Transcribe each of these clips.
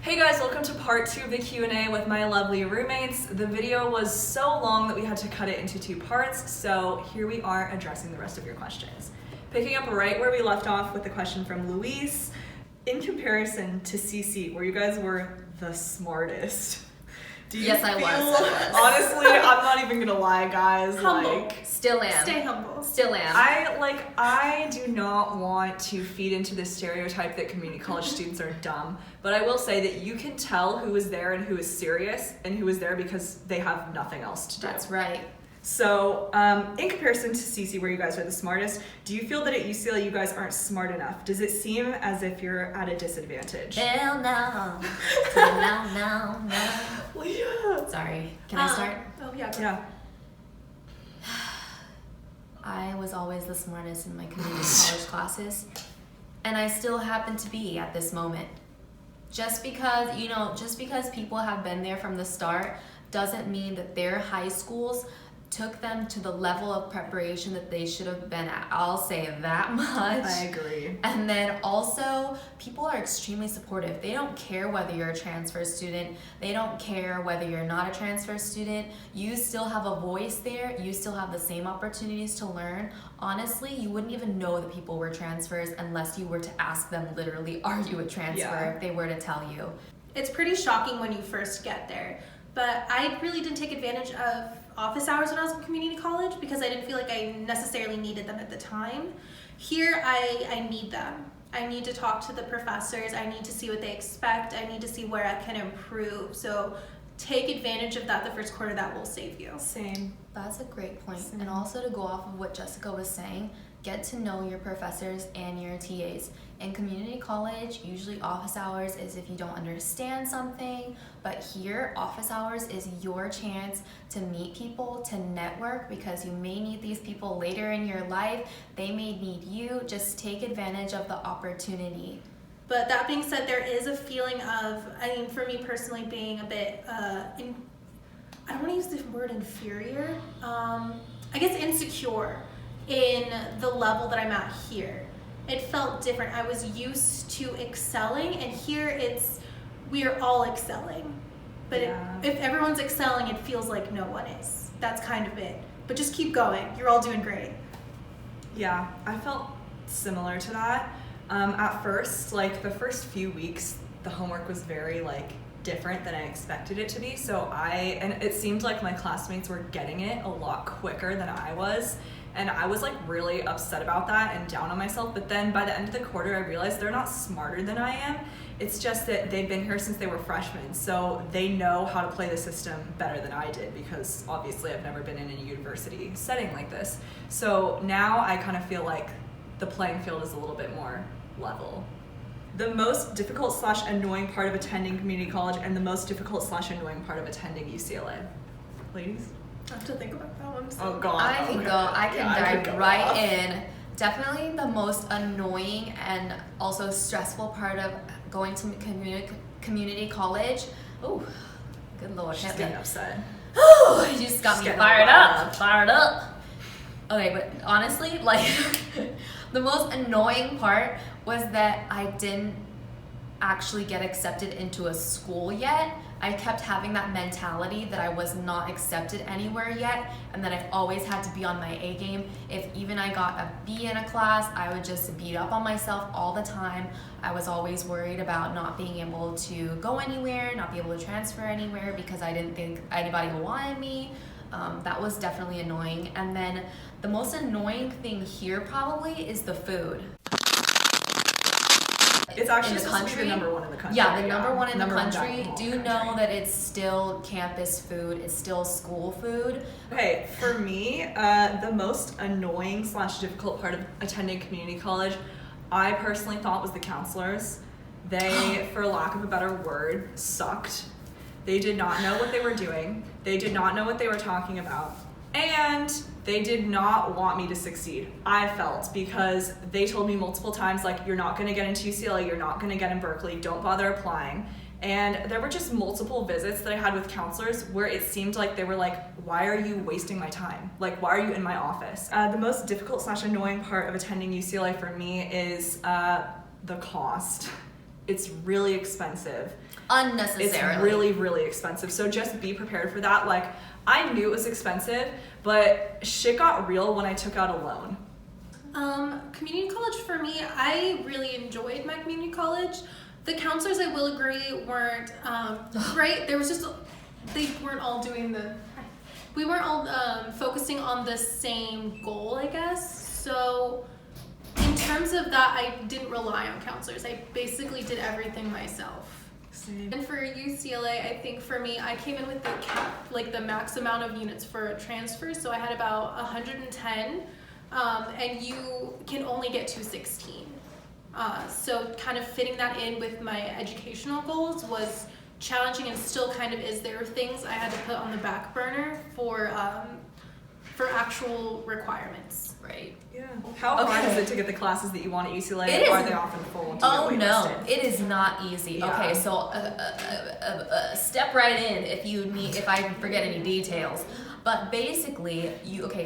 Hey guys, welcome to part 2 of the Q&A with my lovely roommates. The video was so long that we had to cut it into 2 parts, so here we are addressing the rest of your questions. Picking up right where we left off with the question from Luis, in comparison to CC, where you guys were the smartest. Yes, I was. Honestly, I'm not even gonna lie, guys. Humble. Still am. Stay humble. Still am. I do not want to feed into the stereotype that community college students are dumb, but I will say that you can tell who is there and who is serious and who is there because they have nothing else to do. That's right. So, in comparison to CC, where you guys are the smartest, do you feel that at UCLA you guys aren't smart enough? Does it seem as if you're at a disadvantage? Hell no. No. Leah! Sorry. Can I start? Oh, yeah. Yeah. I was always the smartest in my community college classes, and I still happen to be at this moment. Just because people have been there from the start doesn't mean that their high schools took them to the level of preparation that they should have been at. I'll say that much. I agree. And then also, people are extremely supportive. They don't care whether you're a transfer student. They don't care whether you're not a transfer student. You still have a voice there. You still have the same opportunities to learn. Honestly, you wouldn't even know that people were transfers unless you were to ask them literally, are you a transfer, if they were to tell you. It's pretty shocking when you first get there, but I really didn't take advantage of office hours when I was in community college because I didn't feel like I necessarily needed them at the time. Here, I need them. I need to talk to the professors. I need to see what they expect. I need to see where I can improve. So take advantage of that the first quarter. That will save you. Same. That's a great point. And also to go off of what Jessica was saying, get to know your professors and your TAs. In community college, usually office hours is if you don't understand something, but here, office hours is your chance to meet people, to network, because you may need these people later in your life. They may need you. Just take advantage of the opportunity. But that being said, there is a feeling of, for me personally, being a bit, I don't want to use the word inferior, I guess insecure in the level that I'm at here. It felt different. I was used to excelling, and here we are all excelling. But if everyone's excelling, it feels like no one is. That's kind of it. But just keep going. You're all doing great. Yeah, I felt similar to that. At first, the first few weeks, the homework was very different than I expected it to be. And it seemed like my classmates were getting it a lot quicker than I was. And I was really upset about that and down on myself. But then by the end of the quarter, I realized they're not smarter than I am. It's just that they've been here since they were freshmen. So they know how to play the system better than I did because obviously I've never been in a university setting like this. So now I kind of feel like the playing field is a little bit more level. The most difficult / annoying part of attending community college and the most difficult / annoying part of attending UCLA. Ladies? I have to think about that one. Oh God. I can dive right in. Definitely the most annoying and also stressful part of going to community college. Oh, good Lord. She's getting upset. Oh, you just got me fired up. Okay, but honestly, the most annoying part was that I didn't actually get accepted into a school yet. I kept having that mentality that I was not accepted anywhere yet, and that I always had to be on my A game. If even I got a B in a class, I would just beat up on myself all the time. I was always worried about not being able to go anywhere, not be able to transfer anywhere because I didn't think anybody wanted me. That was definitely annoying. And then the most annoying thing here probably is the food. It's actually in the country. The number 1 in the country. Yeah, the number one in the Number one country. Do know that it's still campus food. It's still school food. Okay, for me, the most annoying / difficult part of attending community college, I personally thought was the counselors. They, for lack of a better word, sucked. They did not know what they were doing. They did not know what they were talking about. And they did not want me to succeed, I felt, because they told me multiple times, you're not gonna get into UCLA, you're not gonna get in Berkeley, don't bother applying. And there were just multiple visits that I had with counselors where it seemed like they were why are you wasting my time? Why are you in my office? The most difficult / annoying part of attending UCLA for me is the cost. It's really expensive. Unnecessarily. It's really, really expensive. So just be prepared for that. Like, I knew it was expensive, but shit got real when I took out a loan. Community college for me, I really enjoyed my community college. The counselors, I will agree, weren't right. There was just, they weren't all doing we weren't all focusing on the same goal, I guess. So in terms of that, I didn't rely on counselors. I basically did everything myself. Same. And for UCLA, I think for me, I came in with the cap, like the max amount of units for a transfer. So I had about 110, and you can only get 216. So kind of fitting that in with my educational goals was challenging, and still kind of is. There were things I had to put on the back burner for actual requirements. Right. Yeah. How hard is it to get the classes that you want at UCLA? It or is, are they often full? Oh no, it is not easy. Yeah. Okay, so step right in if I forget any details. But basically,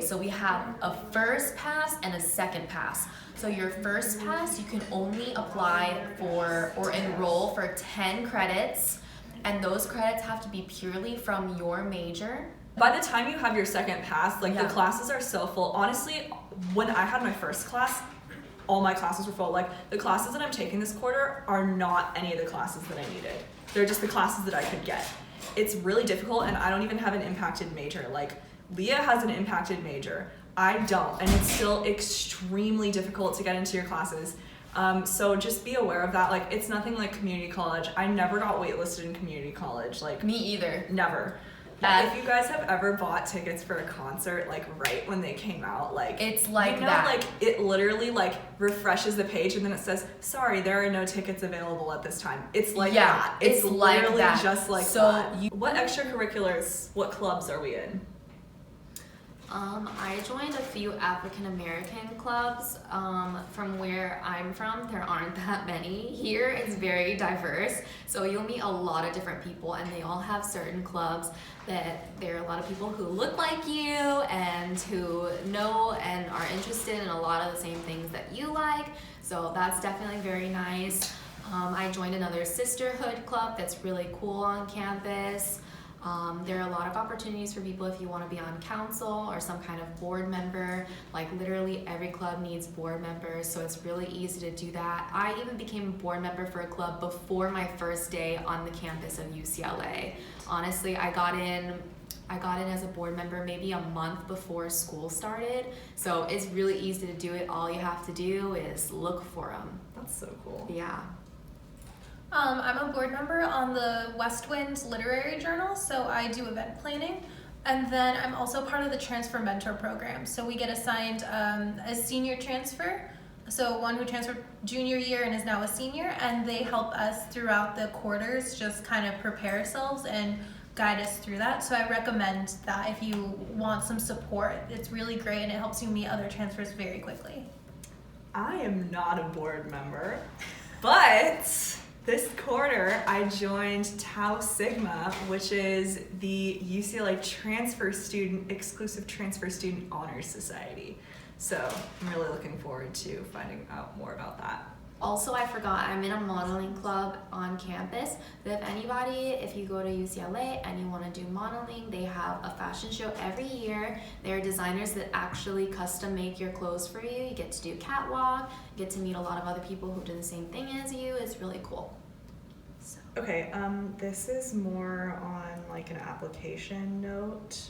so we have a first pass and a second pass. So your first pass, you can only apply for or enroll for 10 credits, and those credits have to be purely from your major. By the time you have your second pass, like the classes are so full. Honestly, when I had my first class, all my classes were full. Like the classes that I'm taking this quarter are not any of the classes that I needed. They're just the classes that I could get. It's really difficult, and I don't even have an impacted major. Like Leah has an impacted major. I don't, and it's still extremely difficult to get into your classes. So just be aware of that. Like it's nothing like community college. I never got waitlisted in community college. Like Me either. Never. If you guys have ever bought tickets for a concert, like right when they came out, like it's like that. Like it literally like refreshes the page and then it says, "Sorry, there are no tickets available at this time." It's like that. It's like literally that. just like so that. What extracurriculars? What clubs are we in? I joined a few African American clubs. From where I'm from, there aren't that many. Here it's very diverse, so you'll meet a lot of different people, and they all have certain clubs that there are a lot of people who look like you and who know and are interested in a lot of the same things that you like. So that's definitely very nice. I joined another sisterhood club that's really cool on campus. There are a lot of opportunities for people if you want to be on council or some kind of board member. Like literally every club needs board members, so it's really easy to do that. I even became a board member for a club before my first day on the campus of UCLA. Honestly, I got in as a board member maybe a month before school started, so it's really easy to do it. All you have to do is look for them. That's so cool. Yeah. I'm a board member on the West Wind Literary Journal, so I do event planning. And then I'm also part of the Transfer Mentor program. So we get assigned a senior transfer, so one who transferred junior year and is now a senior, and they help us throughout the quarters just kind of prepare ourselves and guide us through that. So I recommend that if you want some support. It's really great, and it helps you meet other transfers very quickly. I am not a board member, but this quarter, I joined Tau Sigma, which is the UCLA Exclusive Transfer Student Honors Society. So I'm really looking forward to finding out more about that. Also, I forgot, I'm in a modeling club on campus. But if you go to UCLA and you want to do modeling, they have a fashion show every year. There are designers that actually custom make your clothes for you. You get to do catwalk, you get to meet a lot of other people who do the same thing as you. It's really cool. Okay, this is more on like an application note.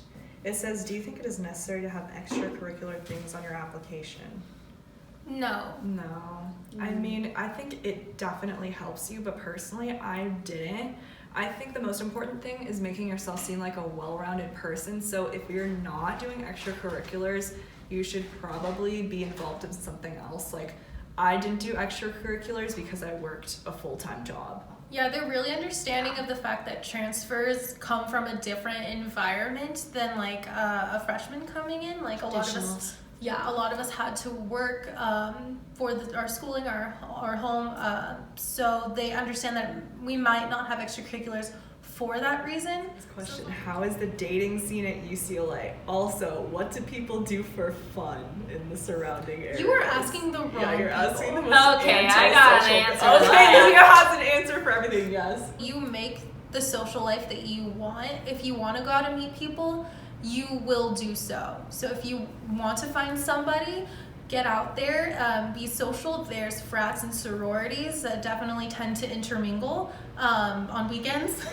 It says, do you think it is necessary to have extracurricular things on your application? No. I mean, I think it definitely helps you, but personally, I didn't. I think the most important thing is making yourself seem like a well-rounded person. So if you're not doing extracurriculars, you should probably be involved in something else. Like, I didn't do extracurriculars because I worked a full-time job. Yeah, they're really understanding of the fact that transfers come from a different environment than like a freshman coming in. Like a lot of us had to work for our schooling, our home. So they understand that we might not have extracurriculars for that reason. Question, how is the dating scene at UCLA? Also, what do people do for fun in the surrounding area? You were asking the wrong Yeah, you're people. asking the most Okay, I got an answer. Okay, Leah has an Yes. You make the social life that you want. If you want to go out and meet people, you will do so. So if you want to find somebody, get out there, be social. There's frats and sororities that definitely tend to intermingle on weekends.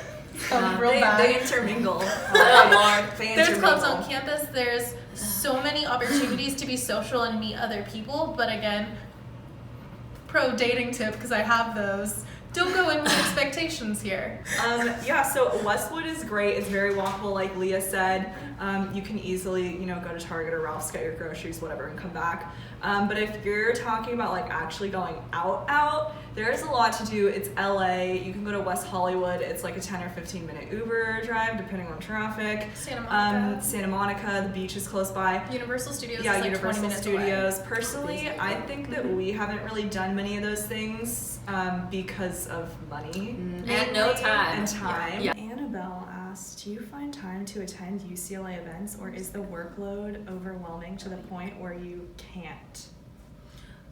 They intermingle. There's clubs on campus. There's so many opportunities to be social and meet other people. But again, pro dating tip, because I have those. Don't go in with expectations here. Yeah, so Westwood is great. It's very walkable, like Leah said. You can easily, go to Target or Ralph's, get your groceries, whatever, and come back. But if you're talking about like actually going out, there's a lot to do. It's LA. You can go to West Hollywood. It's like a 10 or 15 minute Uber drive, depending on traffic. Santa Monica. The beach is close by. Universal Studios. Yeah, is like Universal 20 minutes Studios. away. Personally, I think that we haven't really done many of those things because of money and no time. And time. Yeah. Annabelle asked, do you find time to attend UCLA events, or is the workload overwhelming to the point where you can't?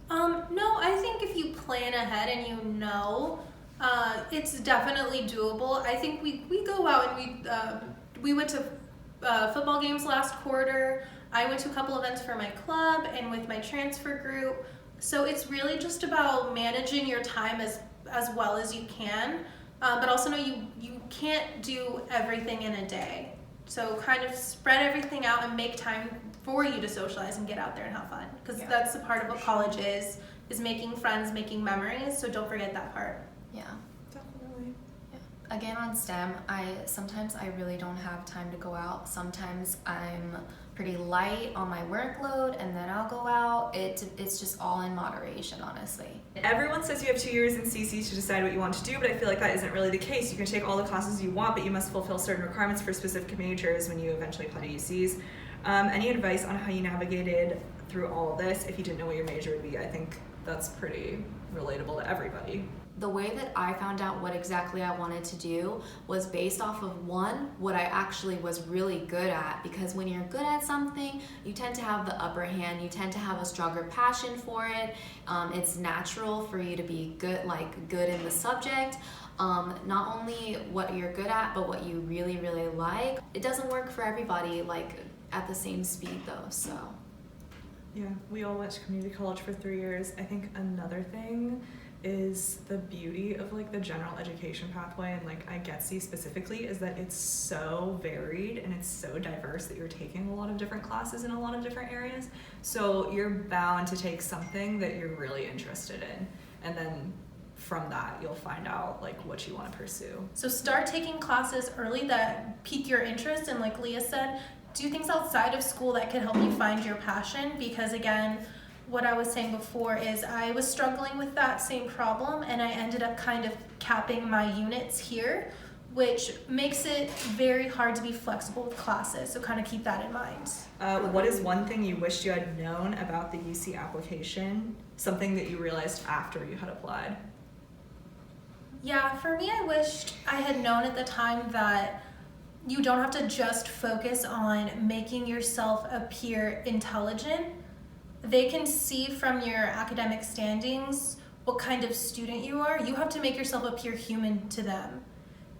No, I think if you plan ahead and it's definitely doable. I think we go out and we went to football games last quarter. I went to a couple events for my club and with my transfer group. So it's really just about managing your time as well as you can, but also know you can't do everything in a day. So kind of spread everything out and make time for you to socialize and get out there and have fun, because that's the part of what college is making friends, making memories. So don't forget that part. Yeah. Definitely. Yeah. Again, on STEM, sometimes I really don't have time to go out. Sometimes I'm pretty light on my workload and then I'll go out. It's just all in moderation, honestly. Everyone says you have 2 years in CC to decide what you want to do, but I feel like that isn't really the case. You can take all the classes you want, but you must fulfill certain requirements for specific majors when you eventually apply to UCs. Any advice on how you navigated through all of this if you didn't know what your major would be? I think that's pretty relatable to everybody. The way that I found out what exactly I wanted to do was based off of what I actually was really good at, because when you're good at something, you tend to have the upper hand, you tend to have a stronger passion for it. It's natural for you to be good in the subject. Not only what you're good at, but what you really, really like. It doesn't work for everybody at the same speed though, so. Yeah, we all went to community college for 3 years. I think another thing is the beauty of the general education pathway, and I get C specifically, is that it's so varied and it's so diverse that you're taking a lot of different classes in a lot of different areas. So you're bound to take something that you're really interested in, and then from that you'll find out what you want to pursue. So start taking classes early that pique your interest, and like Leah said, do things outside of school that can help you find your passion, because again, what I was saying before is I was struggling with that same problem, and I ended up kind of capping my units here, which makes it very hard to be flexible with classes. So kind of keep that in mind. What is one thing you wished you had known about the UC application? Something that you realized after you had applied? Yeah, for me, I wished I had known at the time that you don't have to just focus on making yourself appear intelligent. They can see from your academic standings what kind of student you are. You have to make yourself appear human to them.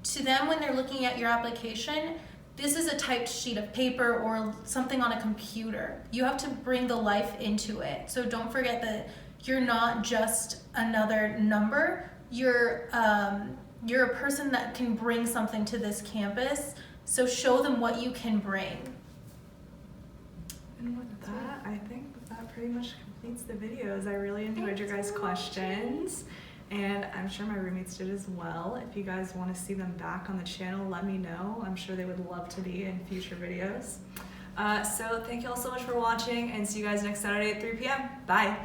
To them, when they're looking at your application, this is a typed sheet of paper or something on a computer. You have to bring the life into it. So don't forget that you're not just another number. You're a person that can bring something to this campus. So show them what you can bring. And with that, I think that pretty much completes the videos. I really enjoyed your guys' questions, and I'm sure my roommates did as well. If you guys want to see them back on the channel, let me know. I'm sure they would love to be in future videos. So thank you all so much for watching, and see you guys next Saturday at 3 p.m. Bye.